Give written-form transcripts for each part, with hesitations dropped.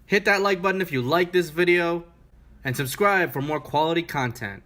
Hit that like button if you like this video, and subscribe for more quality content.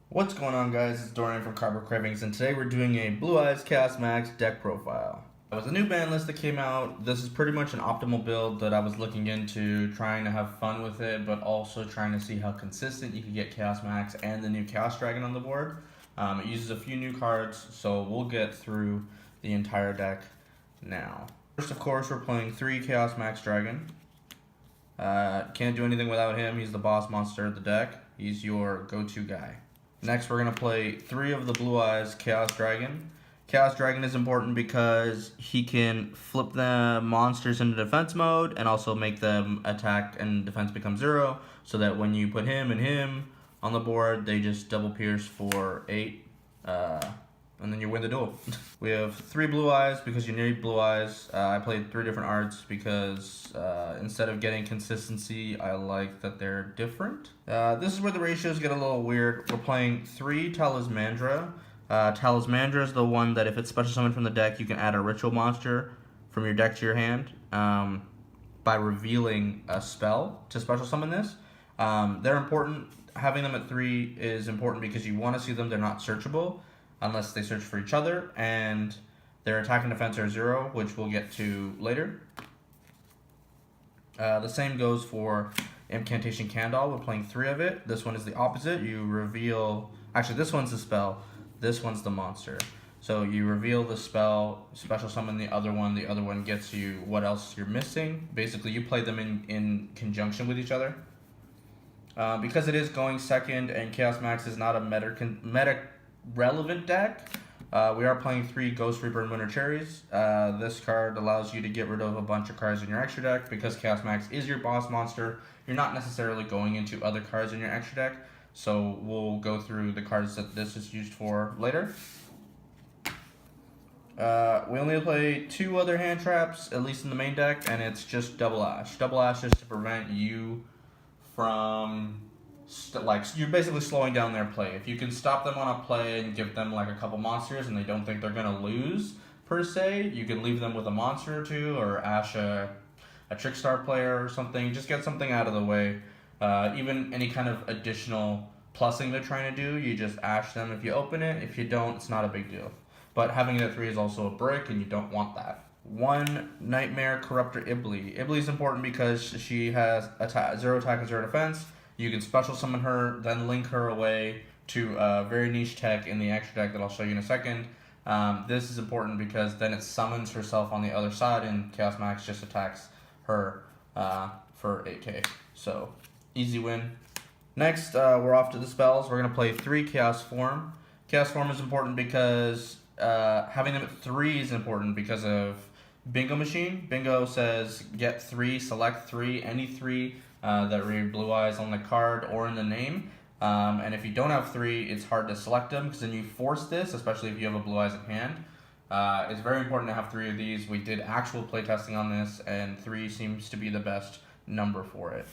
What's going on, guys? It's Dorian from Cravings, and today we're doing a Blue Eyes Chaos Max deck profile. It was a new ban list that came out. This is pretty much an optimal build that I was looking into, trying to have fun with it, but also trying to see how consistent you can get Chaos Max and the new Chaos Dragon on the board. It uses a few new cards, so we'll get through the entire deck now. First, of course, we're playing 3 Chaos Max Dragon. Can't do anything without him. He's the boss monster of the deck. He's your go-to guy. Next, we're going to play 3 of the Blue Eyes Chaos Dragon. Chaos Dragon is important because he can flip the monsters into defense mode and also make them attack and defense become 0, so that when you put him and him on the board, they just double pierce for 8, and then you win the duel. We have 3 Blue Eyes because you need Blue Eyes. I played 3 different arts because instead of getting consistency, I like that they're different. This is where the ratios get a little weird. We're playing 3 Talismandra. Talismandra is the one that if it's special summoned from the deck, you can add a ritual monster from your deck to your hand by revealing a spell to special summon this. They're important. Having them at 3 is important because you want to see them. They're not searchable unless they search for each other, and their attack and defense are 0, which we'll get to later. The same goes for Incantation Candle. We're playing 3 of it. This one is the opposite. You reveal... Actually, this one's the spell. This one's the monster. So you reveal the spell, special summon the other one. The other one gets you what else you're missing. Basically, you play them in conjunction with each other. Because it is going second and Chaos Max is not a meta relevant deck, we are playing 3 Ghost Reaper and Winter Cherries. This card allows you to get rid of a bunch of cards in your extra deck. Because Chaos Max is your boss monster, you're not necessarily going into other cards in your extra deck, so we'll go through the cards that this is used for later. We only play 2 other hand traps, at least in the main deck, and it's just Double Ash. Double Ash is to prevent you from you're basically slowing down their play. If you can stop them on a play and give them like a couple monsters and they don't think they're gonna lose per se, you can leave them with a monster or 2 or ash a Trickstar player or something. Just get something out of the way. Even any kind of additional plussing they're trying to do, you just ash them if you open it. If you don't, it's not a big deal. But having it at 3 is also a brick, and you don't want that. 1 Nightmare Corruptor Ibli. Ibli is important because she has 0 attack and 0 defense. You can special summon her, then link her away to a very niche tech in the extra deck that I'll show you in a second. This is important because then it summons herself on the other side, and Chaos Max just attacks her for 8k. So, easy win. Next, we're off to the spells. We're going to play 3 Chaos Form. Chaos Form is important because having them at 3 is important because of Bingo Machine. Bingo says get 3, select 3, any 3 that read Blue Eyes on the card or in the name. And if you don't have 3, it's hard to select them because then you force this, especially if you have a Blue Eyes in hand. It's very important to have 3 of these. We did actual playtesting on this, and 3 seems to be the best number for it.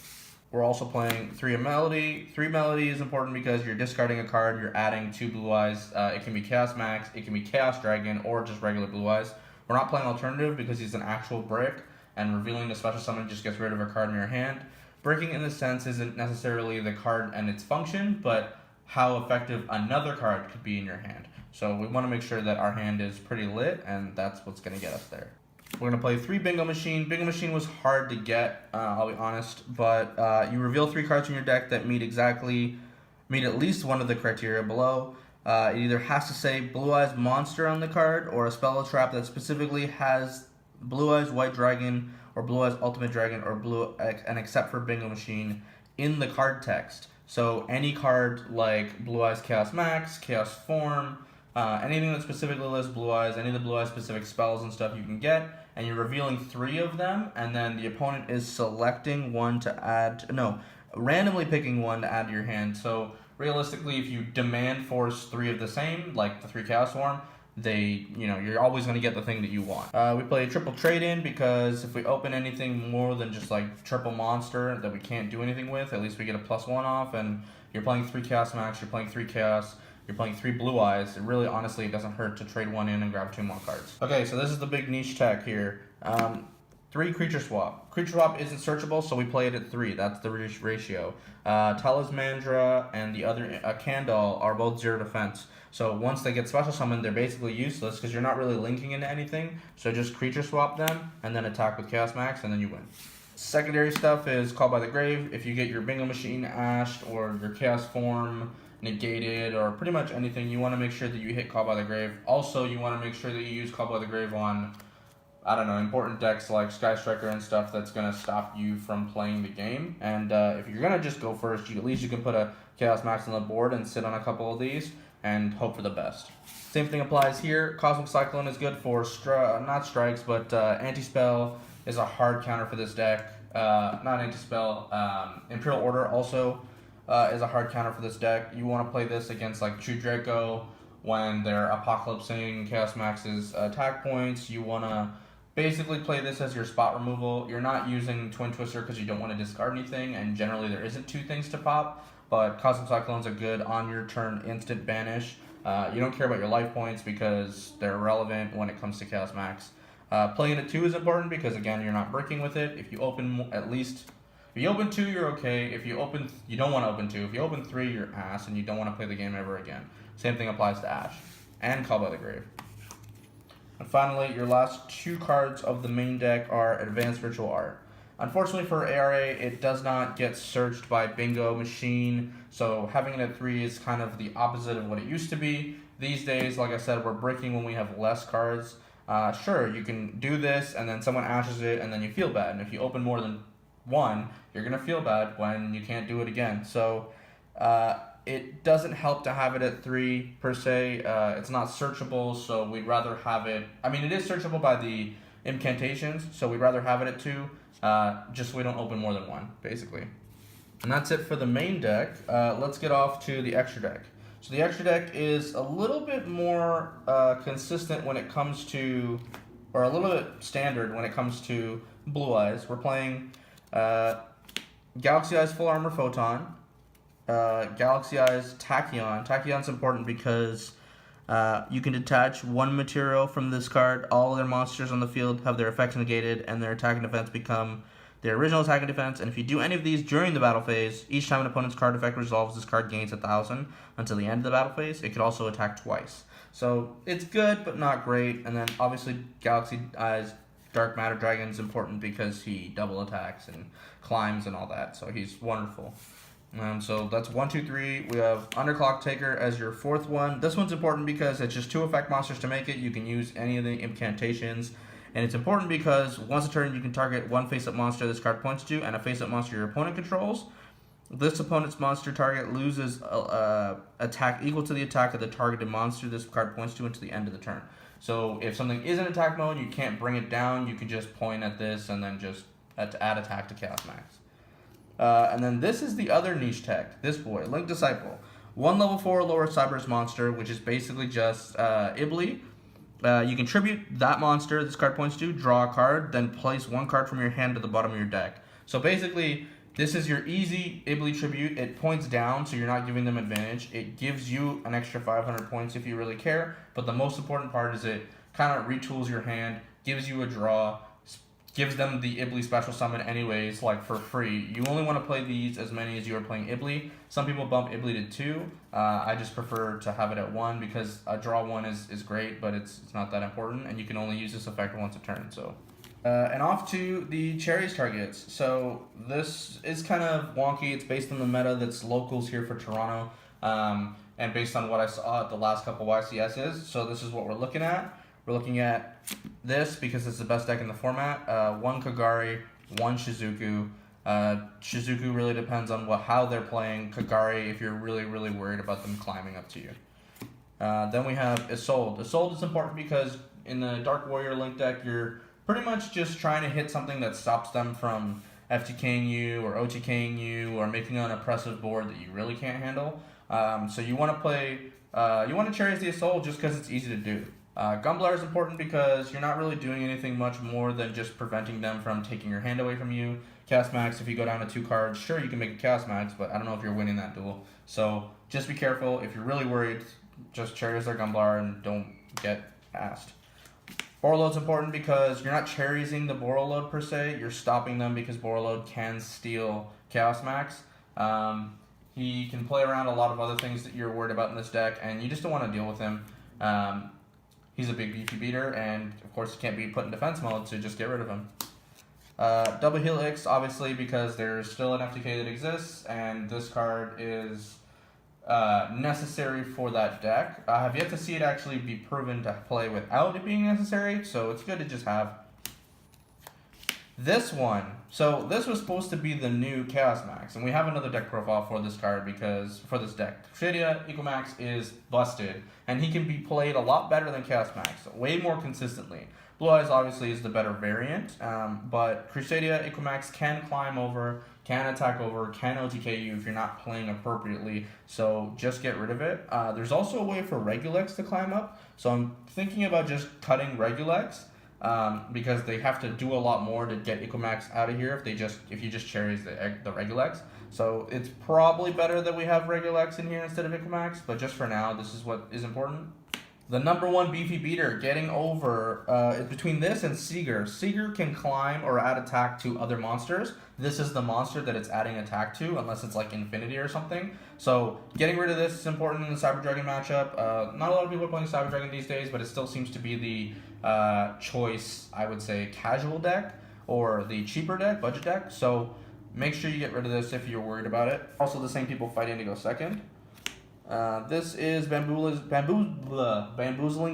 We're also playing 3 Melody. 3 Melody is important because you're discarding a card, you're adding 2 Blue Eyes. It can be Chaos Max, it can be Chaos Dragon, or just regular Blue Eyes. We're not playing Alternative because he's an actual brick, and revealing the special summon just gets rid of a card in your hand. Breaking in this sense isn't necessarily the card and its function, but how effective another card could be in your hand. So we want to make sure that our hand is pretty lit, and that's what's going to get us there. We're going to play 3 Bingo Machine. Bingo Machine was hard to get, I'll be honest, but you reveal 3 cards from your deck that meet at least one of the criteria below. It either has to say Blue Eyes Monster on the card, or a spell or trap that specifically has Blue Eyes White Dragon, or Blue Eyes Ultimate Dragon, or and except for Bingo Machine in the card text. So any card like Blue Eyes Chaos Max, Chaos Form, anything that specifically lists Blue Eyes, any of the Blue Eyes specific spells and stuff you can get, and you're revealing 3 of them, and then the opponent is selecting one to add, randomly picking one to add to your hand. So realistically, if you demand force 3 of the same, like the 3 Chaos Form, you're always going to get the thing that you want. We play triple trade-in because if we open anything more than just like triple monster that we can't do anything with, at least we get a +1 off, and you're playing 3 Chaos Max, you're playing 3 Chaos, you're playing 3 Blue Eyes. It really, honestly, it doesn't hurt to trade 1 in and grab 2 more cards. Okay, so this is the big niche tech here. 3 creature swap. Creature swap isn't searchable, so we play it at 3. That's the ratio. Talismandra and the other Candle are both 0 defense. So once they get special summoned, they're basically useless because you're not really linking into anything. So just creature swap them and then attack with Chaos Max, and then you win. Secondary stuff is Call by the Grave. If you get your Bingo Machine ashed or your Chaos Form negated or pretty much anything, you want to make sure that you hit Call by the Grave. Also, you want to make sure that you use Call by the Grave on, I don't know, important decks like Sky Striker and stuff that's going to stop you from playing the game. And if you're going to just go first, at least you can put a Chaos Max on the board and sit on a couple of these and hope for the best. Same thing applies here. Cosmic Cyclone is good for, not strikes, but anti-spell is a hard counter for this deck. Not anti-spell, Imperial Order also is a hard counter for this deck. You want to play this against like True Draco when they're apocalypsing Chaos Max's attack points. You want to basically play this as your spot removal. You're not using Twin Twister because you don't want to discard anything, and generally there isn't 2 things to pop, but Cosmic Cyclones are good on your turn instant banish. You don't care about your life points because they're irrelevant when it comes to Chaos Max. Playing it at 2 is important because, again, you're not breaking with it. If you open at least, if you open 2, you're okay. If you open, you don't want to open 2. If you open 3, you're ass, and you don't want to play the game ever again. Same thing applies to Ash and Call by the Grave. And finally, your last 2 cards of the main deck are Advanced Ritual Art. Unfortunately for ARA, it does not get searched by Bingo Machine, so having it at 3 is kind of the opposite of what it used to be. These days, like I said, we're breaking when we have less cards. Sure, you can do this, and then someone ashes it, and then you feel bad. And if you open more than 1, you're going to feel bad when you can't do it again. So it doesn't help to have it at 3, per se. It's not searchable, so we'd rather have it... I mean, it is searchable by the incantations, so we'd rather have it at 2, just so we don't open more than 1, basically. And that's it for the main deck. Let's get off to the extra deck. So the extra deck is a little bit more consistent when it comes to, or a little bit standard when it comes to Blue Eyes. We're playing Galaxy Eyes Full Armor Photon, Galaxy Eyes Tachyon. Tachyon's important because you can detach 1 material from this card. All their monsters on the field have their effects negated, and their attack and defense become their original attack and defense. And if you do any of these during the battle phase, each time an opponent's card effect resolves, this card gains 1,000 until the end of the battle phase. It could also attack twice. So it's good, but not great. And then obviously Galaxy Eyes Dark Matter Dragon is important because he double attacks and climbs and all that. So he's wonderful. So that's 1, 2, 3. We have Underclock Taker as your 4th one. This one's important because it's just 2 effect monsters to make it. You can use any of the incantations. And it's important because once a turn, you can target 1 face-up monster this card points to and a face-up monster your opponent controls. This opponent's monster target loses attack equal to the attack of the targeted monster this card points to until the end of the turn. So if something is in attack mode, you can't bring it down. You can just point at this and then just add attack to Chaos Max. And then this is the other niche tech. This boy, Link Disciple. 1 level 4 lower Cyber's monster, which is basically just Ibly. You can tribute that monster this card points to, draw a card, then place 1 card from your hand to the bottom of your deck. So basically, this is your easy Ibly tribute. It points down, so you're not giving them advantage. It gives you an extra 500 points if you really care, but the most important part is it kind of retools your hand, gives you a draw, gives them the Ibly special summon anyways, like for free. You only want to play these as many as you are playing Ibly. Some people bump Ibly to 2. I just prefer to have it at 1 because a draw 1 is great, but it's not that important, and you can only use this effect once a turn. So, and off to the Cherries targets. So this is kind of wonky. It's based on the meta that's locals here for Toronto, and based on what I saw at the last couple YCSs. So this is what we're looking at. We're looking at this because it's the best deck in the format. 1 Kagari, 1 Shizuku. Shizuku really depends on how they're playing. Kagari, if you're really, really worried about them climbing up to you. Then we have Isolde. Isolde is important because in the Dark Warrior Link deck, you're pretty much just trying to hit something that stops them from FTKing you or OTKing you or making an oppressive board that you really can't handle. So you want to play, you want to Cherries the Isolde just because it's easy to do. Gumblar is important because you're not really doing anything much more than just preventing them from taking your hand away from you. Chaos Max, if you go down to 2 cards, sure, you can make a Chaos Max, but I don't know if you're winning that duel. So just be careful. If you're really worried, just Cherries their Gumblar and don't get asked. Borreload's important because you're not cherrying the Borreload per se, you're stopping them because Borreload can steal Chaos Max. He can play around a lot of other things that you're worried about in this deck, and you just don't want to deal with him. He's a big beefy beater, and of course he can't be put in defense mode, so just get rid of him. Double Helix, obviously, because there's still an FTK that exists, and this card is necessary for that deck. I have yet to see it actually be proven to play without it being necessary, so it's good to just have. This one, so this was supposed to be the new Chaos Max, and we have another deck profile for this card because, for this deck, Cravings Ecomax is busted, and he can be played a lot better than Chaos Max, way more consistently. Blue Eyes obviously is the better variant, but Crusadia Ecomax can climb over, can attack over, can OTK you if you're not playing appropriately, so just get rid of it. There's also a way for Regulex to climb up, so I'm thinking about just cutting Regulex, because they have to do a lot more to get Ecomax out of here if you just cherries the Regulex. So it's probably better that we have Regulex in here instead of Ecomax, but just for now, this is what is important. The number one beefy beater getting over is between this and Seeger. Seeger can climb or add attack to other monsters. This is the monster that it's adding attack to, unless it's like Infinity or something. So getting rid of this is important in the Cyber Dragon matchup. Not a lot of people are playing Cyber Dragon these days, but it still seems to be the choice, I would say, casual deck or the cheaper deck, budget deck. So make sure you get rid of this if you're worried about it. Also, the same people fighting to go second. This is Bamboozling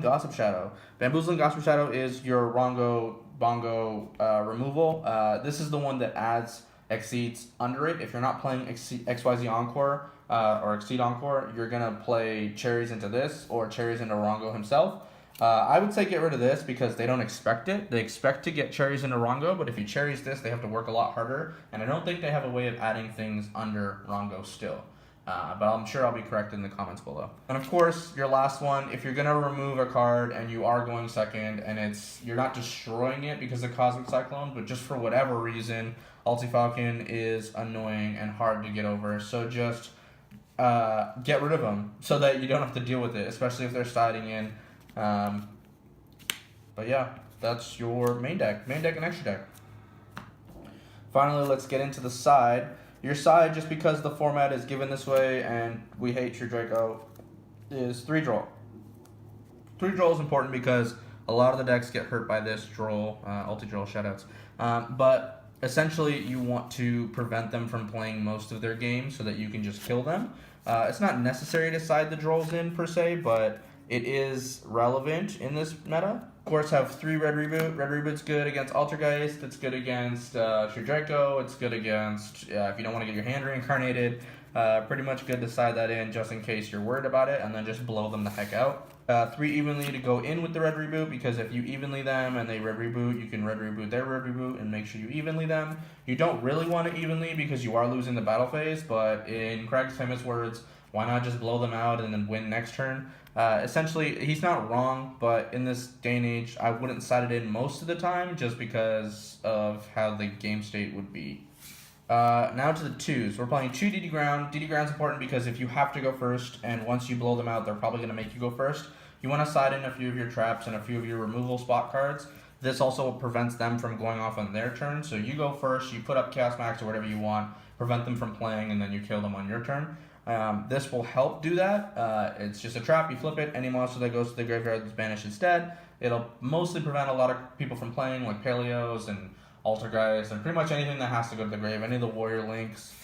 Gossip Shadow. Bamboozling Gossip Shadow is your Rongo Bongo removal. This is the one that adds Exceeds under it. If you're not playing XYZ Encore or Exceed Encore, you're going to play Cherries into this or Cherries into Rongo himself. I would say get rid of this because they don't expect it. They expect to get Cherries into Rongo, but if you Cherries this, they have to work a lot harder, and I don't think they have a way of adding things under Rongo still. But I'm sure I'll be corrected in the comments below. And of course, your last one, if you're going to remove a card and you are going second and you're not destroying it because of Cosmic Cyclone, but just for whatever reason, Ulti Falcon is annoying and hard to get over. So just get rid of them so that you don't have to deal with it, especially if they're siding in. But yeah, that's your main deck and extra deck. Finally, let's get into the side. Your side, just because the format is given this way and we hate True Draco, is 3 Droll. 3 Droll is important because a lot of the decks get hurt by this Droll, Ulti Droll, shoutouts. But essentially, you want to prevent them from playing most of their games so that you can just kill them. It's not necessary to side the Drolls in per se, but it is relevant in this meta. Of course, have 3 Red Reboot. Red Reboot's good against Altergeist. It's good against True Draco. It's good against, if you don't want to get your hand reincarnated, pretty much good to side that in just in case you're worried about it, and then just blow them the heck out. 3 Evenly to go in with the Red Reboot, because if you Evenly them and they Red Reboot, you can Red Reboot their Red Reboot and make sure you Evenly them. You don't really want to Evenly because you are losing the battle phase, but in Craig's famous words, why not just blow them out and then win next turn? Essentially, he's not wrong, but in this day and age, I wouldn't side it in most of the time just because of how the game state would be. Now to the 2s. We're playing 2 DD Ground. DD Ground's important because if you have to go first, and once you blow them out, they're probably going to make you go first, you want to side in a few of your traps and a few of your removal spot cards. This also prevents them from going off on their turn, so you go first, you put up Chaos Max or whatever you want, prevent them from playing, and then you kill them on your turn. This will help do that. It's just a trap, you flip it, any monster that goes to the graveyard is banished instead. It'll mostly prevent a lot of people from playing, like Paleos and Altergeist, and pretty much anything that has to go to the grave, any of the Warrior Links.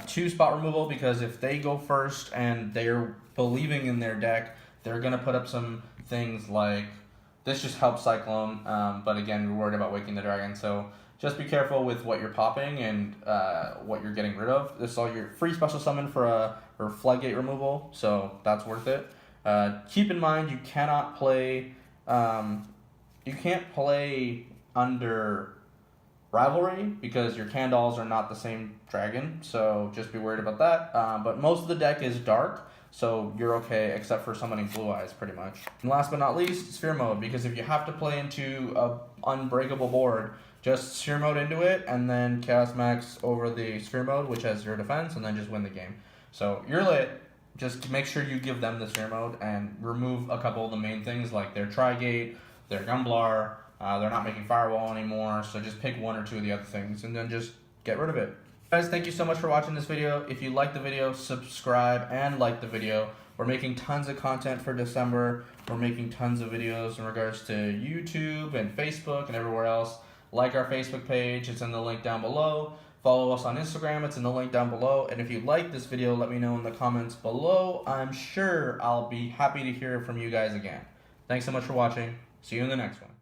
2 spot removal, because if they go first and they're believing in their deck, they're going to put up some things like, this just helps Cyclone, but again, you're worried about Waking the Dragon, so just be careful with what you're popping and what you're getting rid of. This is all your free special summon for Floodgate removal, so that's worth it. Keep in mind, you cannot play, you can't play under Rivalry because your Candles are not the same dragon, so just be worried about that. But most of the deck is dark, so you're okay except for summoning Blue Eyes pretty much. And last but not least, Sphere Mode, because if you have to play into a unbreakable board, just Sphere Mode into it and then Chaos Max over the Sphere Mode, which has 0 defense, and then just win the game. So you're lit. Just make sure you give them the Sphere Mode and remove a couple of the main things like their Trigate, their Gumblar, They're not making firewall anymore, so just pick one or two of the other things and then just get rid of it. Guys, thank you so much for watching this video. If you like the video, subscribe and like the video. We're making tons of content for December. We're making tons of videos in regards to YouTube and Facebook and everywhere else. Like our Facebook page, it's in the link down below. Follow us on Instagram, it's in the link down below. And if you like this video, let me know in the comments below. I'm sure I'll be happy to hear from you guys again. Thanks so much for watching. See you in the next one.